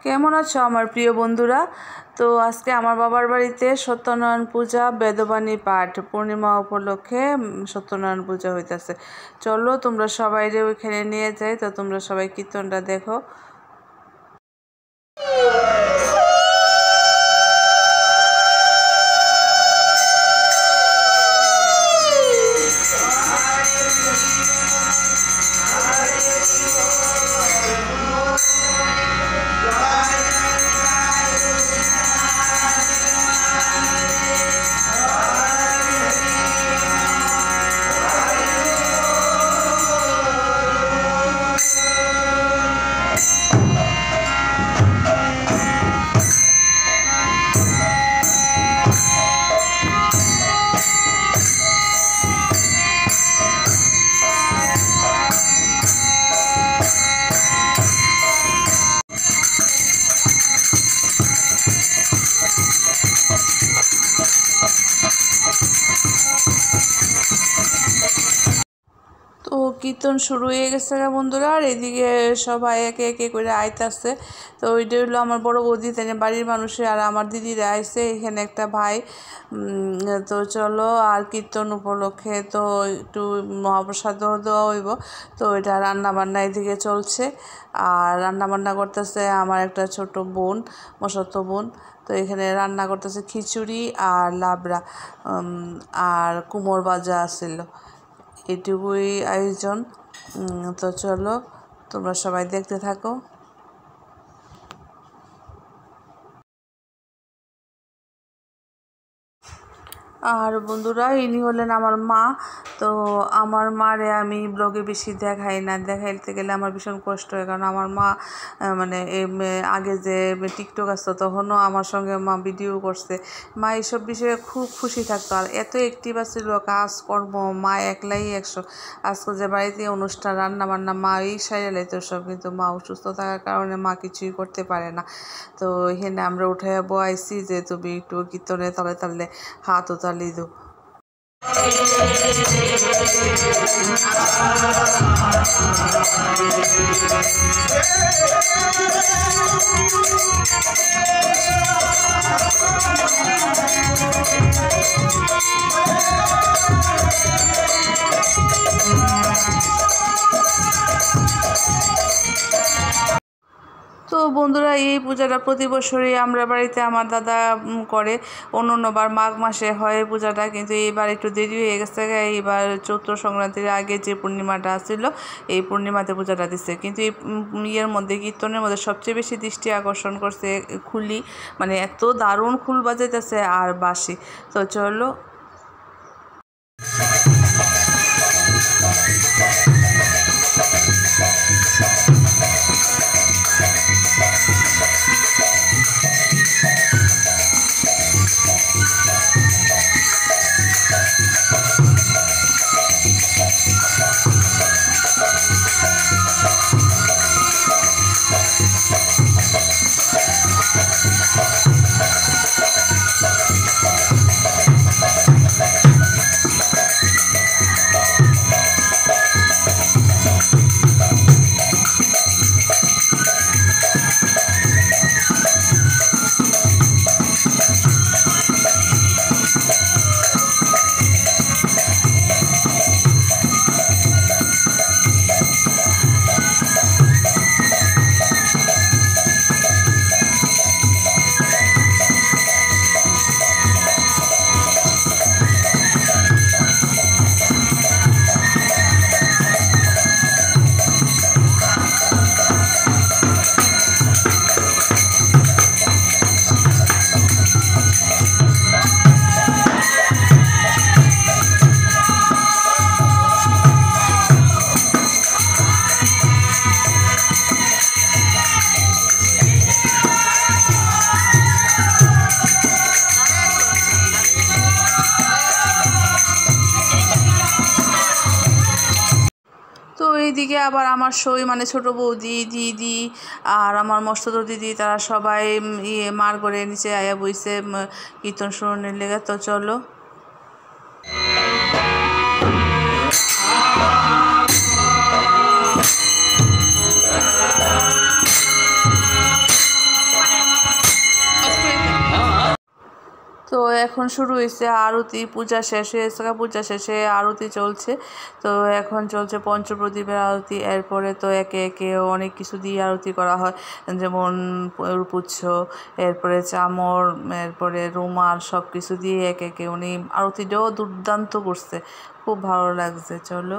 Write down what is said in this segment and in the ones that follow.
কেমন আছো আমার প্রিয় বন্ধুরা? তো আজকে আমার বাবার বাড়িতে সত্যনারায়ণ পূজা বেদবাণী পাঠ পূর্ণিমা উপলক্ষে সত্যনারায়ণ পূজা হইতেছে। চলো তোমরা সবাই ওইখানে নিয়ে যাই, তো তোমরা সবাই কীর্তনটা দেখো। তো কীর্তন শুরু হয়ে গেছে বন্ধুরা, আর এদিকে সবাই একে একে করে আইতাছে। তো ওইটা হলো আমার বড় বৌদি, তাই বাড়ির মানুষে, আর আমার দিদিরা আইছে, এখানে একটা ভাই। তো চলো, আর কীর্তন উপলক্ষে তো একটু মহাপ্রসাদ দেওয়া হইব। তো এটা রান্নাবান্না এদিকে চলছে, আর রান্নাবান্না করতেছে আমার একটা ছোট বোন, মশাতো বোন। তো এখানে রান্না করতেছে খিচুড়ি আর লাবড়া, আর কুমড় ভাজা আছিল। এটুকুই আয়োজন। তো চলো তোমরা সবাই দেখতে থাকো। আর বন্ধুরা, ইনি হলেন আমার মা। তো আমার মারে আমি ব্লগে বেশি দেখাই না, দেখাইতে গেলে আমার ভীষণ কষ্ট হয়, কারণ আমার মা মানে আগে যে টিকটক আসতো তখনও আমার সঙ্গে মা ভিডিও করছে। মা এইসব বিষয়ে খুব খুশি থাকতো, আর এত অ্যাক্টিভ আছিল, কাজকর্ম মা একলাই 100। আজকে যে বাড়িতে অনুষ্ঠান রান্না বান্না মা এই সাইডে লাইতো সব, কিন্তু মা অসুস্থ থাকার কারণে মা কিছুই করতে পারে না। তো এখানে আমরা উঠে বয়াইছি যে তুমি একটু কীর্তনে তালে তালে হাত ও তালি দো। তো বন্ধুরা, এই পূজাটা প্রতি বছরই আমরা বাড়িতে আমার দাদা করে। অন্যবার মাঘ মাসে হয় পূজাটা, কিন্তু এইবার একটু দেরি হয়ে গেছে। এইবার চৈত্র সংক্রান্তির আগে যে পূর্ণিমাটা ছিল এই পূর্ণিমাতে পূজাটা দিচ্ছে। কিন্তু এই ইয়ের মধ্যে কীর্তনের মধ্যে সবচেয়ে বেশি দৃষ্টি আকর্ষণ করছে খুলি, মানে এত দারুণ খুল বাজাইতেছে আর বাঁশি। তো চলো। তো এইদিকে আবার আমার মানে ছোট বৌদি, দিদি আর আমার মস্তুতো দিদি, তারা সবাই মার ঘরে নিচে আয়া বইছে কীর্তন শুরুনের লেগে। তো চলো। তো এখন শুরু হয়েছে আরতি, পূজা শেষ হয়েছে, পূজা শেষে আরতি চলছে। তো এখন চলছে পঞ্চপ্রদীপের আরতি। এরপরে তো একে একে অনেক কিছু দিয়ে আরতি করা হয়, যেমন পুচ্ছ, এরপরে চামর, এরপরে রুমাল, সব কিছু দিয়ে একে একে উনি আরতিটাও দুর্দান্ত করছে, খুব ভালো লাগছে। চলো।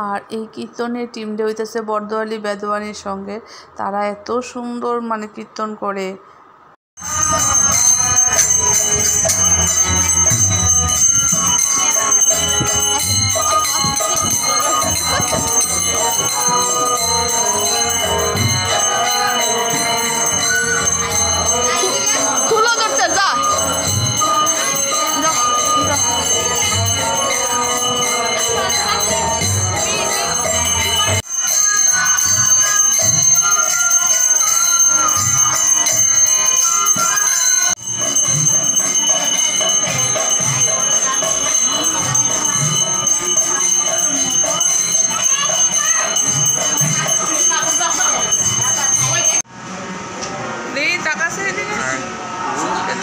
আর এই কীর্তনের টিমটা হইতেছে বর্দোয়ালি বেদোয়ানির সঙ্গে। তারা এত সুন্দর কীর্তন করে।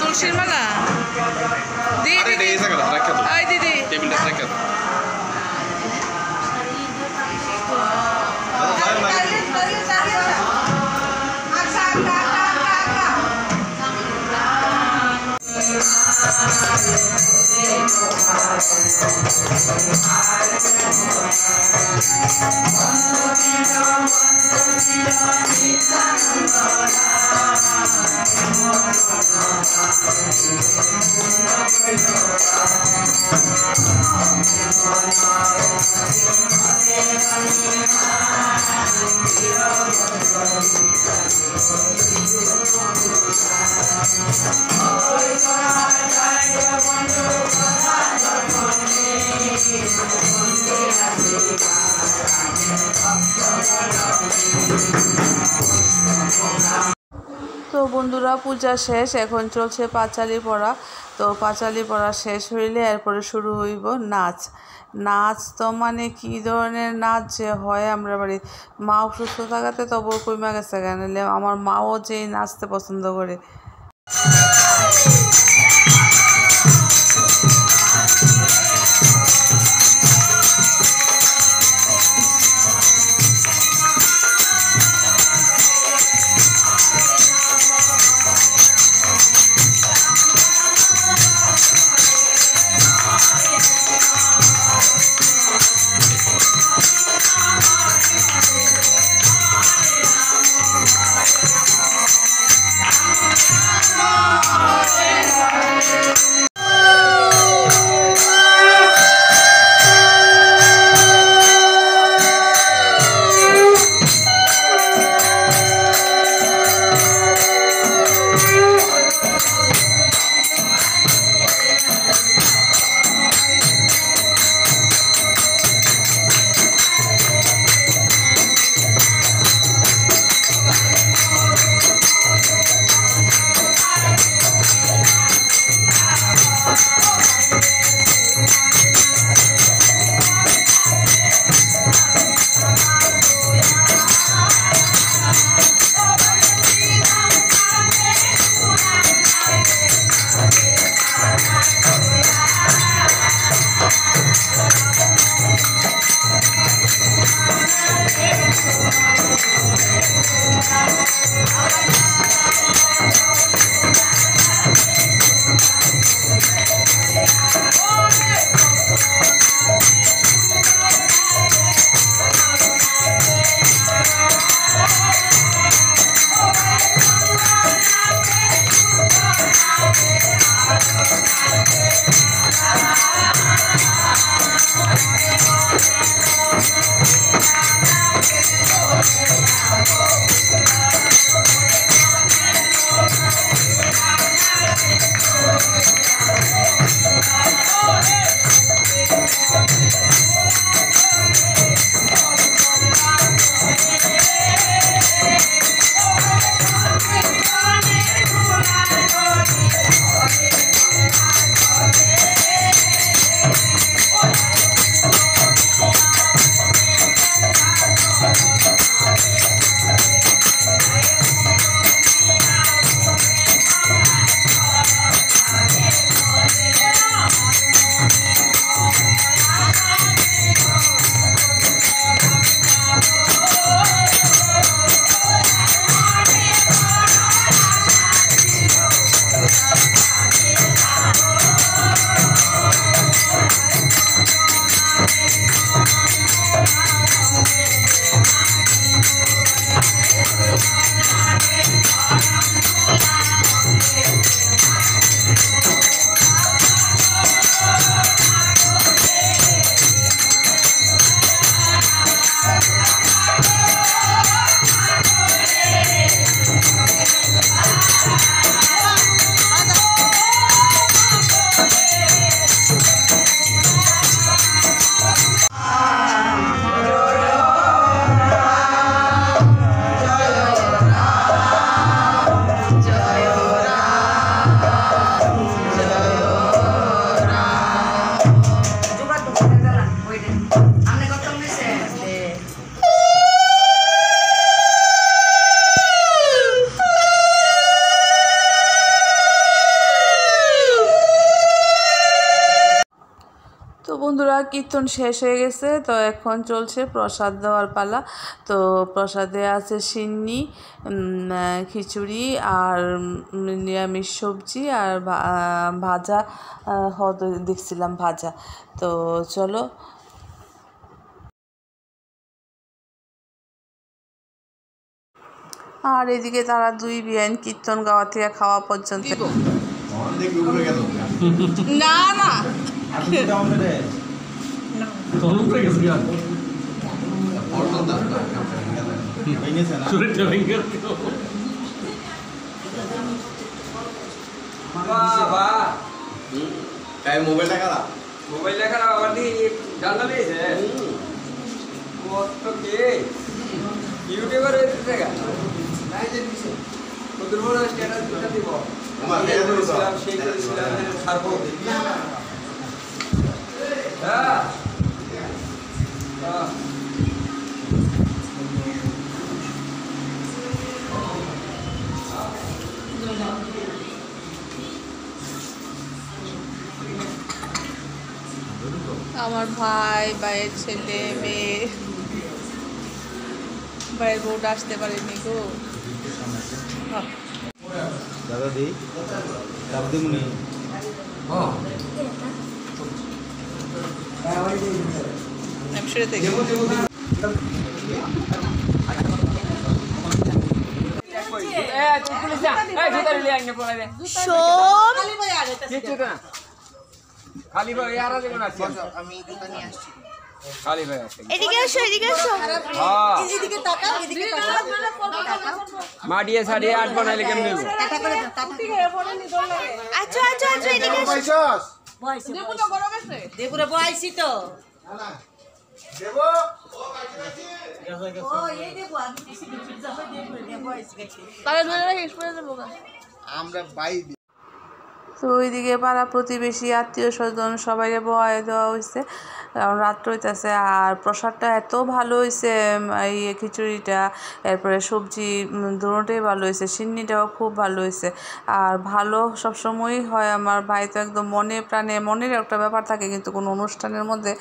তুলসীর মালা দিদি, টেবিলটা রাখা তো বন্ধুরা, পূজা শেষ, এখন চলছে পাঁচালি পড়া। তো পাঁচালি পড়া শেষ হইলে এরপরে শুরু হইব নাচ। নাচ তো কী ধরনের নাচ যে হয় আমরা বাড়ি। মা অসুস্থ থাকাতে তবু কইমা গেছে কেন, আমার মাও যে নাচতে পছন্দ করে। তো বন্ধুরা কীর্তন শেষ হয়ে গেছে, তো এখন চলছে প্রসাদ দেওয়ার পালা। তো প্রসাদে আছে সিন্নি, খিচুড়ি আর নিরামিষ সবজি আর ভাজা দেখছিলাম ভাজা। তো চলো, আর এদিকে তারা দুই বিয়ান কীর্তন গাওয়া থেকে খাওয়া পর্যন্ত না না মোবাইল দেখা আবার জানলা পেয়েছে ইউটিউবার হয়েছে কত বড় স্ট্যাটাস দিব সেই করেছিলাম ছাড়বো হ্যাঁ আমার ভাই, ভাইয়ের ছেলে, মেয়ে, ভাইয়ের বউটা আসতে পারেনি গো। দাদা দি দাবদি মুনি খালি ভাই আর যেমন আছে আমি দোকানে আসছি খালি ভাই আছে এদিকে এসো হ্যাঁ এদিকে তাকাও এদিকে তাকাও মাডিয়ে সাড়িয়ে 8 বানাইলে কেমন নেব টাটা করে আচ্ছা আচ্ছা আচ্ছা এদিকে এসো বয়সে দেবো তো বড় গেছে দেবুরে বয়সী তো না দেবো ও এই দেবো আমি কিছু যাবে দেবুরে বয়স গেছে তাহলে ধরে রাখিস পরে দেবো আমরা বাই। তো ওইদিকে পাড়া প্রতিবেশী আত্মীয় স্বজন সবাই বয় দেওয়া হয়েছে, কারণ রাত্র হইতেছে। আর প্রসাদটা এত ভালো হয়েছে, এই খিচুড়িটা, এরপরে সবজি দুটোটাই ভালো হয়েছে, সিন্নিটাও খুব ভালো হয়েছে। আর ভালো সবসময়ই হয়। আমার ভাই তো একদম মনে প্রাণে, মনের একটা ব্যাপার থাকে, কিন্তু কোনো অনুষ্ঠানের মধ্যে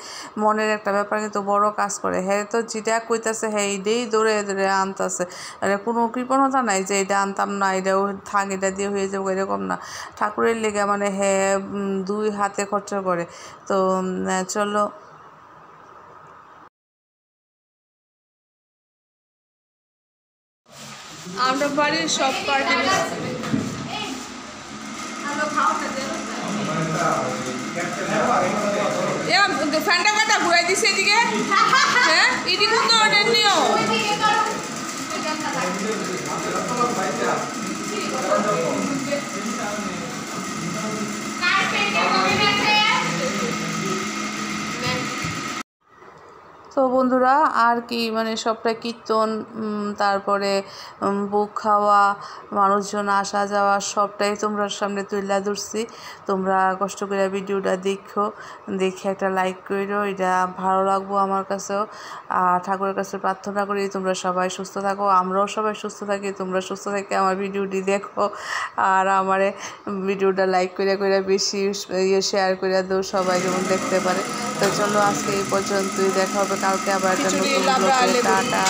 মনের একটা ব্যাপার কিন্তু বড় কাজ করে। হ্যাঁ, তো যেটা কইতাছে হ্যাঁ এইটাই দৌড়ে দৌড়ে আনতেছে, মানে কোনো কৃপণতা নাই যে এটা আনতাম না, এটাও থাক, এটা দিয়ে হয়ে যাবো, এরকম না। ঠাকুরের লেগে মানে হ্যাঁ দুই হাতে খরচা করে। তো চলো, আমরা বাড়ির সব পার্টি ফ্যানটা কাটা ঘুরাই দিছে এদিকে। হ্যাঁ এদিকে তো নিও তো বন্ধুরা আর কি, মানে সবটা কীর্তন, তারপরে বুক খাওয়া, মানুষজন আসা যাওয়া, সবটাই তোমরা সামনে তুলে ধরছি। তোমরা কষ্ট করে ভিডিওটা দেখে একটা লাইক করো, এটা ভালো লাগবো আমার কাছেও। আর ঠাকুরের কাছে প্রার্থনা করি তোমরা সবাই সুস্থ থাকো, আমরাও সবাই সুস্থ থাকি, তোমরা সুস্থ থেকে আমার ভিডিওটি দেখো। আর আমার ভিডিওটা লাইক করে বেশি শেয়ার করে দাও, সবাই যেমন দেখতে পারে। তো চলো আজকে এই পর্যন্তই, দেখা হবে কালকে আবার একটা নতুন ব্লগে। টাটা।